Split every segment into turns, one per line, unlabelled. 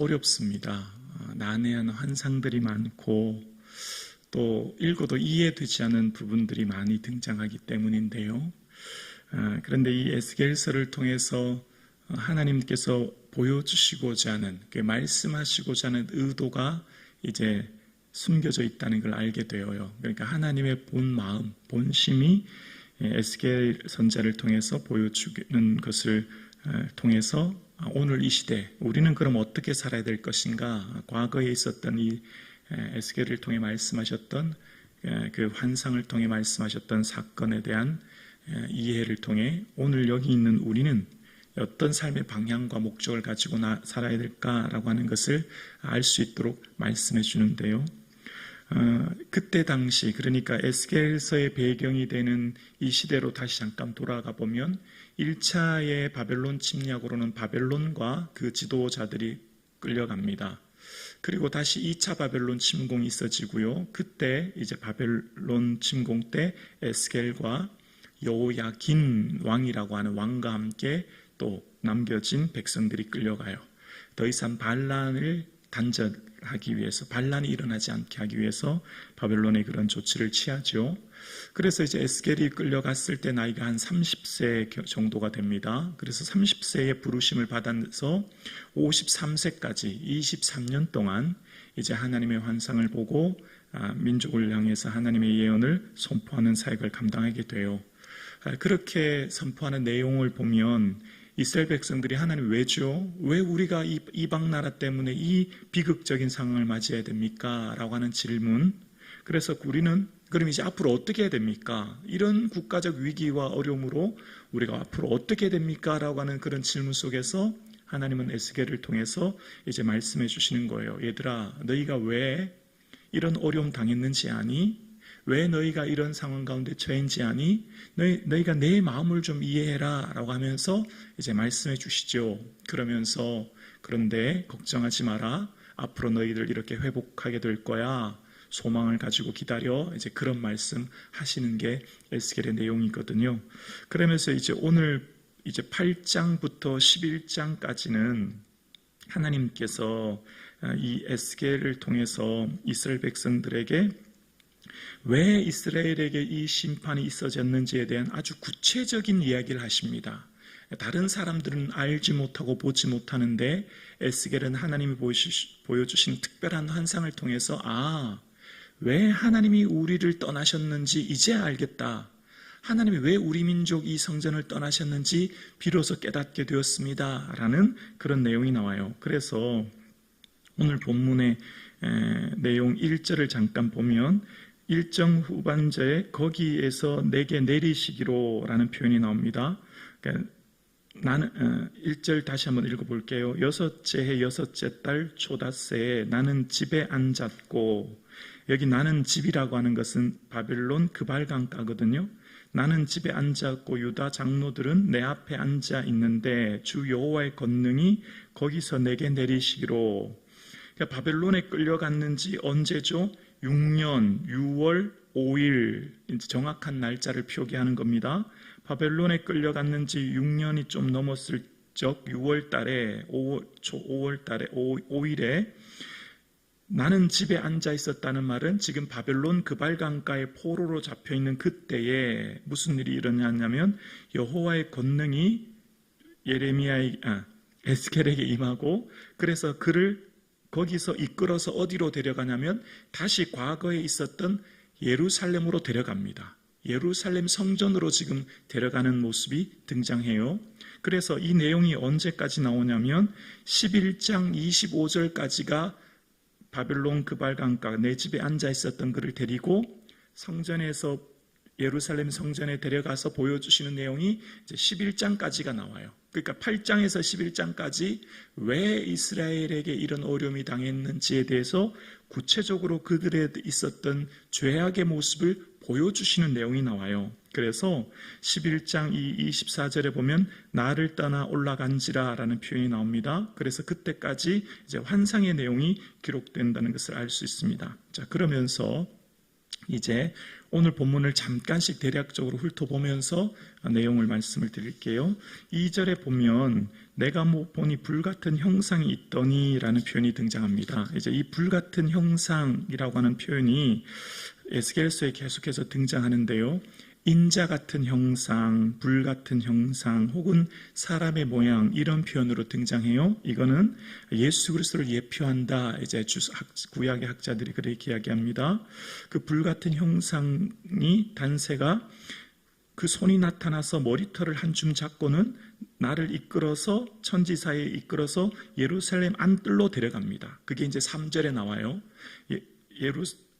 어렵습니다. 난해한 환상들이 많고 또 읽어도 이해되지 않은 부분들이 많이 등장하기 때문인데요. 그런데 이 에스겔서를 통해서 하나님께서 보여주시고자 하는, 말씀하시고자 하는 의도가 이제 숨겨져 있다는 걸 알게 되어요. 그러니까 하나님의 본 마음, 본심이 에스겔 선자를 통해서 보여주는 것을 통해서 오늘 이 시대 우리는 그럼 어떻게 살아야 될 것인가, 과거에 있었던 이 에스겔을 통해 말씀하셨던 그 환상을 통해 말씀하셨던 사건에 대한 이해를 통해 오늘 여기 있는 우리는 어떤 삶의 방향과 목적을 가지고 살아야 될까라고 하는 것을 알 수 있도록 말씀해 주는데요. 그때 당시, 그러니까 에스겔서의 배경이 되는 이 시대로 다시 잠깐 돌아가 보면 1차의 바벨론 침략으로는 바벨론과 그 지도자들이 끌려갑니다. 그리고 다시 2차 바벨론 침공이 있어지고요. 그때 이제 바벨론 침공 때 에스겔과 여호야긴 왕이라고 하는 왕과 함께 또 남겨진 백성들이 끌려가요. 더 이상 반란을 단절하기 위해서, 반란이 일어나지 않게 하기 위해서 바벨론의 그런 조치를 취하죠. 그래서 이제 에스겔이 끌려갔을 때 나이가 한 30세 정도가 됩니다. 그래서 30세의 부르심을 받아서 53세까지 23년 동안 이제 하나님의 환상을 보고 민족을 향해서 하나님의 예언을 선포하는 사역을 감당하게 돼요. 그렇게 선포하는 내용을 보면 이스라엘 백성들이 하나님 왜죠? 왜 우리가 이방 나라 때문에 이 비극적인 상황을 맞이해야 됩니까? 라고 하는 질문. 그래서 우리는 그럼 이제 앞으로 어떻게 해야 됩니까? 이런 국가적 위기와 어려움으로 우리가 앞으로 어떻게 해야 됩니까? 라고 하는 그런 질문 속에서 하나님은 에스겔을 통해서 이제 말씀해 주시는 거예요. 얘들아, 너희가 왜 이런 어려움 당했는지 아니? 왜 너희가 이런 상황 가운데 처했는지 아니? 너희가 내 마음을 좀 이해해라 라고 하면서 이제 말씀해 주시죠. 그러면서 그런데 걱정하지 마라. 앞으로 너희들 이렇게 회복하게 될 거야. 소망을 가지고 기다려. 이제 그런 말씀 하시는 게 에스겔의 내용이거든요. 그러면서 이제 오늘 이제 8장부터 11장까지는 하나님께서 이 에스겔을 통해서 이스라엘 백성들에게 왜 이스라엘에게 이 심판이 있어졌는지에 대한 아주 구체적인 이야기를 하십니다. 다른 사람들은 알지 못하고 보지 못하는데 에스겔은 하나님이 보여주신 특별한 환상을 통해서 왜 하나님이 우리를 떠나셨는지 이제 알겠다. 하나님이 왜 우리 민족 이 성전을 떠나셨는지 비로소 깨닫게 되었습니다. 라는 그런 내용이 나와요. 그래서 오늘 본문의 내용 1절을 잠깐 보면 1정 후반절에 거기에서 내게 내리시기로 라는 표현이 나옵니다. 그러니까 나는 1절 다시 한번 읽어볼게요. 6째 해 6째 달 초닷새에 나는 집에 앉았고, 여기 나는 집이라고 하는 것은 바벨론 그발강가거든요. 나는 집에 앉았고 유다 장로들은 내 앞에 앉아 있는데 주 여호와의 권능이 거기서 내게 내리시기로. 그러니까 바벨론에 끌려갔는지 언제죠? 6년 6월 5일, 정확한 날짜를 표기하는 겁니다. 바벨론에 끌려갔는지 6년이 좀 넘었을 적 6월 달에 5월 달에 5일에 나는 집에 앉아 있었다는 말은 지금 바벨론 그발강가에 포로로 잡혀 있는 그때에 무슨 일이 일어났냐면 여호와의 권능이 에스겔에게 임하고, 그래서 그를 거기서 이끌어서 어디로 데려가냐면 다시 과거에 있었던 예루살렘으로 데려갑니다. 예루살렘 성전으로 지금 데려가는 모습이 등장해요. 그래서 이 내용이 언제까지 나오냐면 11장 25절까지가 바벨론 그발강가 내 집에 앉아 있었던 그를 데리고 성전에서 예루살렘 성전에 데려가서 보여주시는 내용이 이제 11장까지가 나와요. 그러니까 8장에서 11장까지 왜 이스라엘에게 이런 어려움이 당했는지에 대해서 구체적으로 그들에 있었던 죄악의 모습을 보여주시는 내용이 나와요. 그래서 11장 24절에 보면 나를 떠나 올라간지라 라는 표현이 나옵니다. 그래서 그때까지 이제 환상의 내용이 기록된다는 것을 알 수 있습니다. 자, 그러면서 이제 오늘 본문을 잠깐씩 대략적으로 훑어보면서 내용을 말씀을 드릴게요. 2절에 보면 내가 보니 불같은 형상이 있더니 라는 표현이 등장합니다. 이제 이 불같은 형상이라고 하는 표현이 에스겔서에 계속해서 등장하는데요. 인자 같은 형상, 불 같은 형상, 혹은 사람의 모양, 이런 표현으로 등장해요. 이거는 예수 그리스도를 예표한다. 이제 구약의 학자들이 그렇게 이야기합니다. 그 불 같은 형상이 단세가 그 손이 나타나서 머리털을 한 줌 잡고는 나를 이끌어서 천지사에 이끌어서 예루살렘 안뜰로 데려갑니다. 그게 이제 3절에 나와요.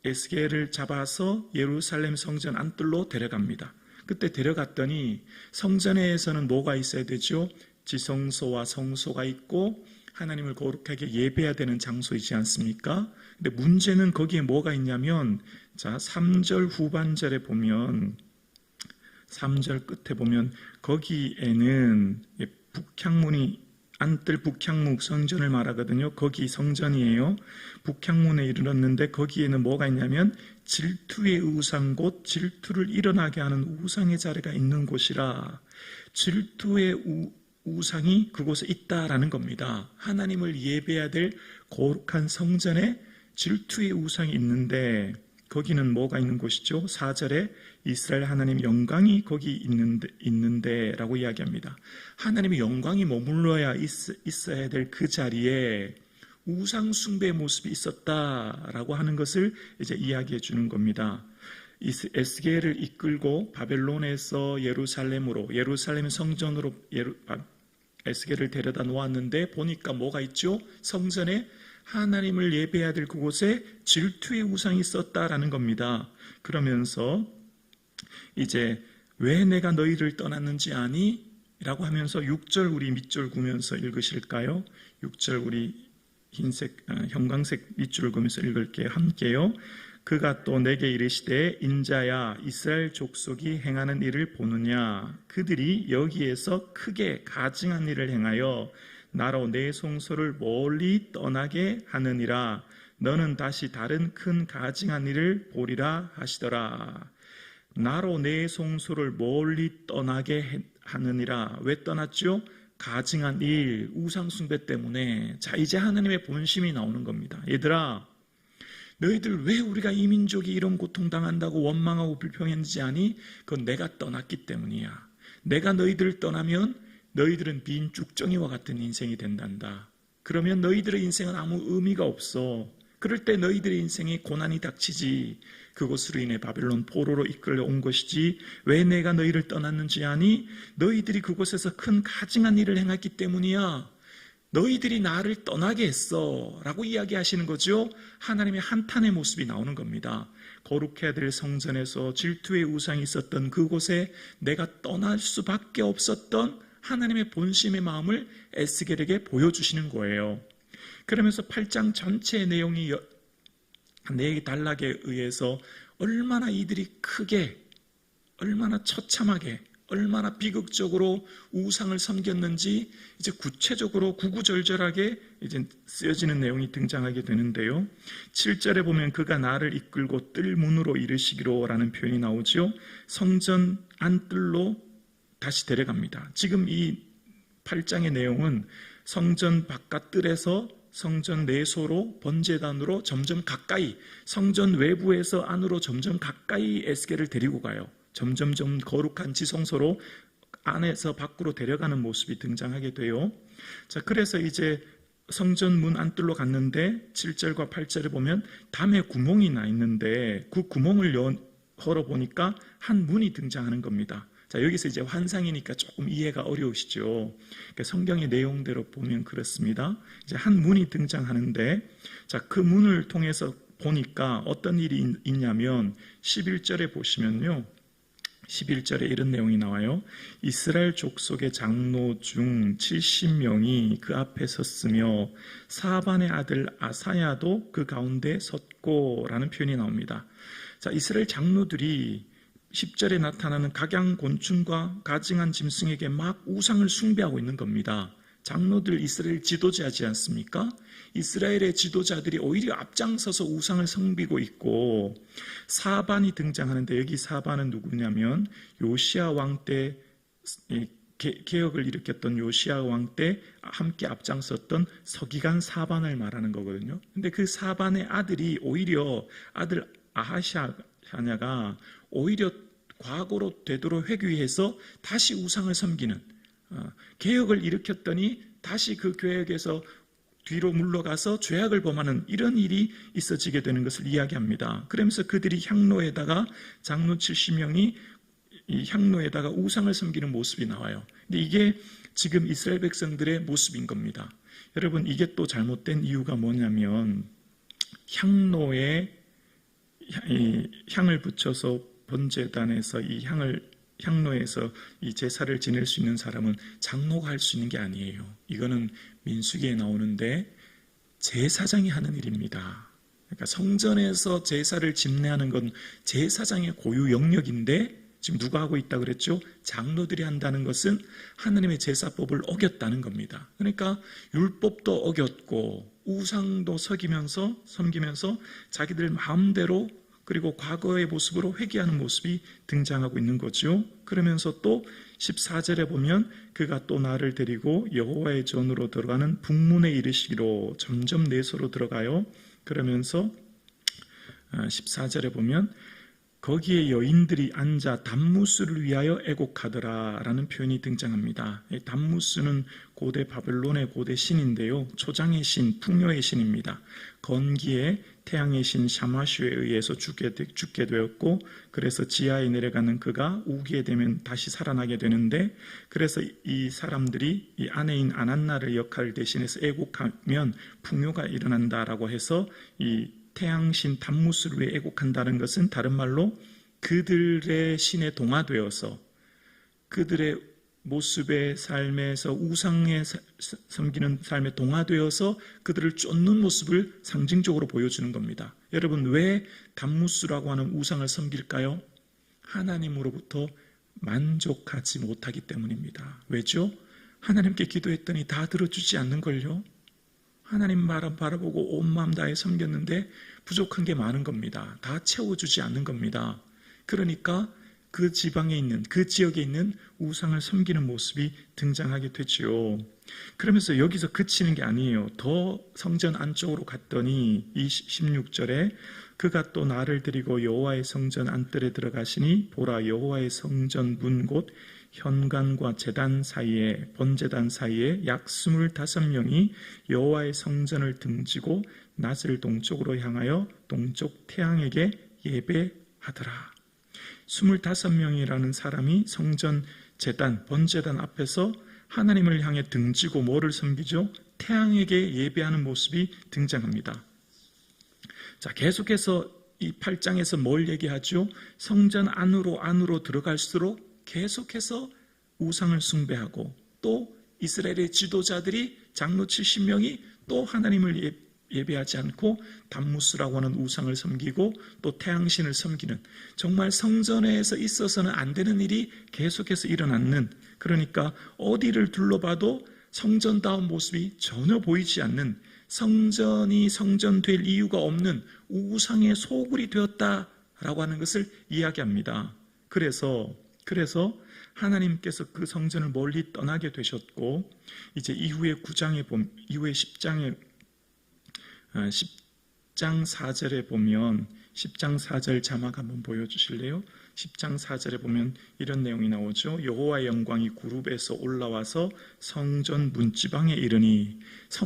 에스겔을 잡아서 예루살렘 성전 안뜰로 데려갑니다. 그때 데려갔더니 성전에서는 뭐가 있어야 되죠? 지성소와 성소가 있고 하나님을 거룩하게 예배해야 되는 장소이지 않습니까? 근데 문제는 거기에 뭐가 있냐면, 자, 3절 후반절에 보면, 3절 끝에 보면 거기에는 북향문이, 안뜰 북향문 성전을 말하거든요. 거기 성전이에요. 북향문에 이르렀는데 거기에는 뭐가 있냐면 질투의 우상, 곧 질투를 일어나게 하는 우상의 자리가 있는 곳이라. 질투의 우상이 그곳에 있다라는 겁니다. 하나님을 예배해야 될 거룩한 성전에 질투의 우상이 있는데 거기는 뭐가 있는 곳이죠? 4절에 이스라엘 하나님 영광이 거기 있는데 라고 이야기합니다. 하나님의 영광이 머물러야 있어야 될 그 자리에 우상 숭배의 모습이 있었다라고 하는 것을 이제 이야기해 주는 겁니다. 에스겔을 이끌고 바벨론에서 예루살렘 성전으로 에스겔을 데려다 놓았는데 보니까 뭐가 있죠? 성전에 하나님을 예배해야 될 그곳에 질투의 우상이 있었다라는 겁니다. 그러면서 이제 왜 내가 너희를 떠났는지 아니? 라고 하면서 6절 우리 밑줄 그으면서 읽으실까요? 6절 우리 형광색 밑줄을 그으면서 읽을게요. 함께요. 그가 또 내게 이르시되 인자야 이스라엘 족속이 행하는 일을 보느냐? 그들이 여기에서 크게 가증한 일을 행하여 나로 내 성소를 멀리 떠나게 하느니라. 너는 다시 다른 큰 가증한 일을 보리라 하시더라. 나로 내 성소를 멀리 떠나게 하느니라. 왜 떠났죠? 가증한 일, 우상숭배 때문에. 자, 이제 하나님의 본심이 나오는 겁니다. 얘들아, 너희들 왜 우리가 이 민족이 이런 고통당한다고 원망하고 불평했는지 아니? 그건 내가 떠났기 때문이야. 내가 너희들을 떠나면 너희들은 빈 쭉정이와 같은 인생이 된단다. 그러면 너희들의 인생은 아무 의미가 없어. 그럴 때 너희들의 인생에 고난이 닥치지. 그곳으로 인해 바벨론 포로로 이끌려 온 것이지. 왜 내가 너희를 떠났는지 아니? 너희들이 그곳에서 큰 가증한 일을 행했기 때문이야. 너희들이 나를 떠나게 했어 라고 이야기하시는 거죠. 하나님의 한탄의 모습이 나오는 겁니다. 거룩해야 될 성전에서 질투의 우상이 있었던 그곳에 내가 떠날 수밖에 없었던 하나님의 본심의 마음을 에스겔에게 보여주시는 거예요. 그러면서 8장 전체의 내용이 4단락에 의해서 얼마나 이들이 크게, 얼마나 처참하게, 얼마나 비극적으로 우상을 섬겼는지 이제 구체적으로 구구절절하게 이제 쓰여지는 내용이 등장하게 되는데요. 7절에 보면 그가 나를 이끌고 뜰 문으로 이르시기로 라는 표현이 나오죠. 성전 안뜰로 다시 데려갑니다. 지금 이 8장의 내용은 성전 바깥 뜰에서 성전 내소로 번제단으로 점점 가까이, 성전 외부에서 안으로 점점 가까이 에스겔을 데리고 가요. 점점 거룩한 지성소로 안에서 밖으로 데려가는 모습이 등장하게 돼요. 자, 그래서 이제 성전 문 안뜰로 갔는데 7절과 8절에 보면 담에 구멍이 나 있는데 그 구멍을 열어보니까 한 문이 등장하는 겁니다. 자, 여기서 이제 환상이니까 조금 이해가 어려우시죠. 그러니까 성경의 내용대로 보면 그렇습니다. 이제 한 문이 등장하는데, 자, 그 문을 통해서 보니까 어떤 일이 있냐면 11절에 보시면요. 11절에 이런 내용이 나와요. 이스라엘 족속의 장로 중 70명이 그 앞에 섰으며 사반의 아들 아사야도 그 가운데 섰고 라는 표현이 나옵니다. 자, 이스라엘 장로들이 10절에 나타나는 각양곤충과 가증한 짐승에게 막 우상을 숭배하고 있는 겁니다. 장로들 이스라엘 지도자지 않습니까? 이스라엘의 지도자들이 오히려 앞장서서 우상을 섬기고 있고, 사반이 등장하는데, 여기 사반은 누구냐면 요시야 왕 때 개혁을 일으켰던 요시야 왕 때 함께 앞장섰던 서기관 사반을 말하는 거거든요. 근데 그 사반의 아들이 오히려 아들 아하샤냐가 오히려 과거로 되도록 회귀해서 다시 우상을 섬기는 개혁을 일으켰더니 다시 그 교역에서 뒤로 물러가서 죄악을 범하는 이런 일이 있어지게 되는 것을 이야기합니다. 그러면서 그들이 향로에다가 장로 70명이 이 향로에다가 우상을 섬기는 모습이 나와요. 근데 이게 지금 이스라엘 백성들의 모습인 겁니다. 여러분, 이게 또 잘못된 이유가 뭐냐면, 향로에 향을 붙여서 번제단에서 이 향로에서 이 제사를 지낼 수 있는 사람은 장로가 할 수 있는 게 아니에요. 이거는 민수기에 나오는데 제사장이 하는 일입니다. 그러니까 성전에서 제사를 집례하는 건 제사장의 고유 영역인데, 지금 누가 하고 있다 그랬죠? 장로들이 한다는 것은 하나님의 제사법을 어겼다는 겁니다. 그러니까 율법도 어겼고 우상도 섬기면서 자기들 마음대로, 그리고 과거의 모습으로 회개하는 모습이 등장하고 있는 거죠. 그러면서 또 14절에 보면 그가 또 나를 데리고 여호와의 전으로 들어가는 북문에 이르시기로, 점점 내소로 들어가요. 그러면서 14절에 보면 거기에 여인들이 앉아 담무스를 위하여 애곡하더라 라는 표현이 등장합니다. 담무스는 고대 바벨론의 고대 신인데요, 초장의 신, 풍요의 신입니다. 건기에 태양의 신 샤마슈에 의해서 죽게 되었고, 그래서 지하에 내려가는 그가 우기에 되면 다시 살아나게 되는데, 그래서 이 사람들이 이 아내인 아난나를 역할을 대신해서 애곡하면 풍요가 일어난다라고 해서 이 태양신 담무스를 위해 애곡한다는 것은 다른 말로 그들의 신에 동화되어서 그들의 모습의 삶에서 우상에 섬기는 삶에 동화되어서 그들을 쫓는 모습을 상징적으로 보여주는 겁니다. 여러분, 왜 담무스라고 하는 우상을 섬길까요? 하나님으로부터 만족하지 못하기 때문입니다. 왜죠? 하나님께 기도했더니 다 들어주지 않는걸요? 하나님 말은 바라보고 온 마음 다해 섬겼는데 부족한 게 많은 겁니다. 다 채워주지 않는 겁니다. 그러니까 그 지방에 있는, 그 지역에 있는 우상을 섬기는 모습이 등장하게 되죠. 그러면서 여기서 그치는 게 아니에요. 더 성전 안쪽으로 갔더니 이 16절에 그가 또 나를 데리고 여호와의 성전 안뜰에 들어가시니 보라, 여호와의 성전 문 곧 현관과 제단 사이에, 번제단 사이에 약 25명이 여호와의 성전을 등지고 낫을 동쪽으로 향하여 동쪽 태양에게 예배하더라. 25명이라는 사람이 성전 제단, 번제단 앞에서 하나님을 향해 등지고 뭐를 섬기죠? 태양에게 예배하는 모습이 등장합니다. 자, 계속해서 이 8장에서 뭘 얘기하죠? 성전 안으로 들어갈수록 계속해서 우상을 숭배하고, 또 이스라엘의 지도자들이 장로 70명이 또 하나님을 예배하지 않고 담무스라고 하는 우상을 섬기고 또 태양신을 섬기는, 정말 성전에서 있어서는 안 되는 일이 계속해서 일어나는, 그러니까 어디를 둘러봐도 성전다운 모습이 전혀 보이지 않는, 성전이 성전 될 이유가 없는 우상의 소굴이 되었다라고 하는 것을 이야기합니다. 그래서 하나님께서 그 성전을 멀리 떠나게 되셨고, 이제 이후에 10장 4절에 보면, 10장 4절 자막 한번 보여주실래요? 10장 4절에 보면 이런 내용이 나오죠. 여호와의 영광이 구룹에서 올라와서 성전 문지방에 이르니,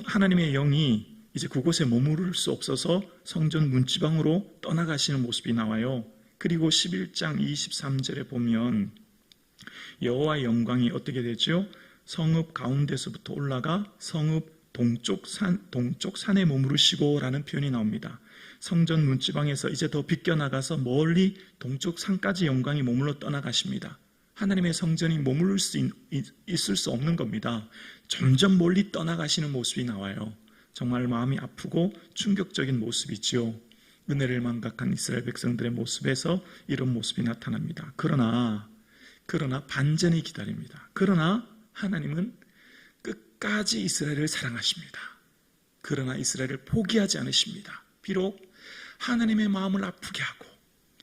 하나님의 영이 이제 그곳에 머무를 수 없어서 성전 문지방으로 떠나가시는 모습이 나와요. 그리고 11장 23절에 보면 여호와의 영광이 어떻게 되죠? 성읍 가운데서부터 올라가 성읍 동쪽 산에 머무르시고 라는 표현이 나옵니다. 성전 문지방에서 이제 더 비껴나가서 멀리 동쪽 산까지 영광이 머물러 떠나가십니다. 하나님의 성전이 머무를 수 있을 수 없는 겁니다. 점점 멀리 떠나가시는 모습이 나와요. 정말 마음이 아프고 충격적인 모습이죠. 은혜를 망각한 이스라엘 백성들의 모습에서 이런 모습이 나타납니다. 그러나 반전이 기다립니다. 그러나 하나님은 끝까지 이스라엘을 사랑하십니다. 그러나 이스라엘을 포기하지 않으십니다. 비록 하나님의 마음을 아프게 하고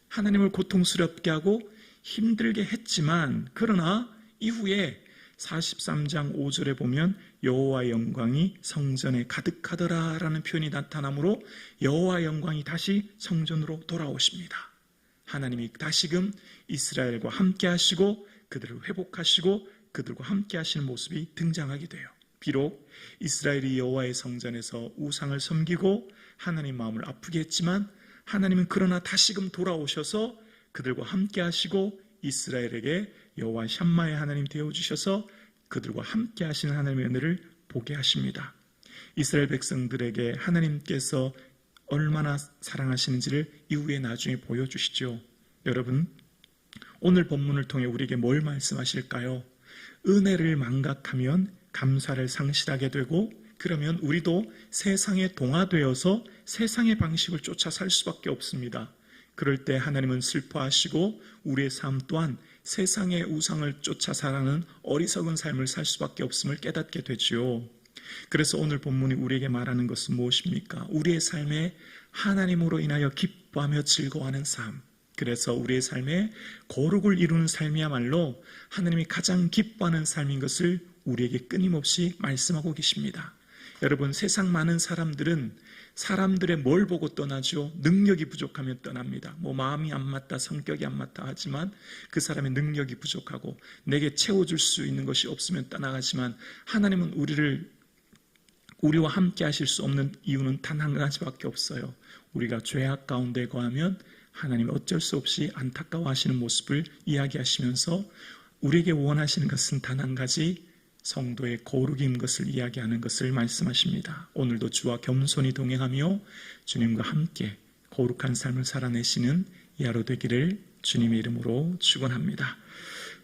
하나님을 고통스럽게 하고 힘들게 했지만, 그러나 이후에 43장 5절에 보면 여호와의 영광이 성전에 가득하더라 라는 표현이 나타나므로 여호와의 영광이 다시 성전으로 돌아오십니다. 하나님이 다시금 이스라엘과 함께 하시고 그들을 회복하시고 그들과 함께 하시는 모습이 등장하게 돼요. 비록 이스라엘이 여호와의 성전에서 우상을 섬기고 하나님 마음을 아프게 했지만, 하나님은 그러나 다시금 돌아오셔서 그들과 함께 하시고 이스라엘에게 여호와 샴마의 하나님 되어주셔서 그들과 함께 하시는 하나님의 은혜를 보게 하십니다. 이스라엘 백성들에게 하나님께서 얼마나 사랑하시는지를 이후에 나중에 보여주시죠. 여러분, 오늘 본문을 통해 우리에게 뭘 말씀하실까요? 은혜를 망각하면 감사를 상실하게 되고, 그러면 우리도 세상에 동화되어서 세상의 방식을 쫓아 살 수밖에 없습니다. 그럴 때 하나님은 슬퍼하시고 우리의 삶 또한 세상의 우상을 쫓아 살아가는 어리석은 삶을 살 수밖에 없음을 깨닫게 되지요. 그래서 오늘 본문이 우리에게 말하는 것은 무엇입니까? 우리의 삶에 하나님으로 인하여 기뻐하며 즐거워하는 삶, 그래서 우리의 삶에 거룩을 이루는 삶이야말로 하나님이 가장 기뻐하는 삶인 것을 우리에게 끊임없이 말씀하고 계십니다. 여러분, 세상 많은 사람들은 사람들의 뭘 보고 떠나죠? 능력이 부족하면 떠납니다. 마음이 안 맞다, 성격이 안 맞다 하지만 그 사람의 능력이 부족하고 내게 채워줄 수 있는 것이 없으면 떠나가지만, 하나님은 우리와 함께 하실 수 없는 이유는 단 한 가지밖에 없어요. 우리가 죄악 가운데 거하면 하나님이 어쩔 수 없이 안타까워하시는 모습을 이야기하시면서 우리에게 원하시는 것은 단 한 가지, 성도의 거룩인 것을 이야기하는 것을 말씀하십니다. 오늘도 주와 겸손히 동행하며 주님과 함께 거룩한 삶을 살아내시는 이 하루 되기를 주님의 이름으로 축원합니다.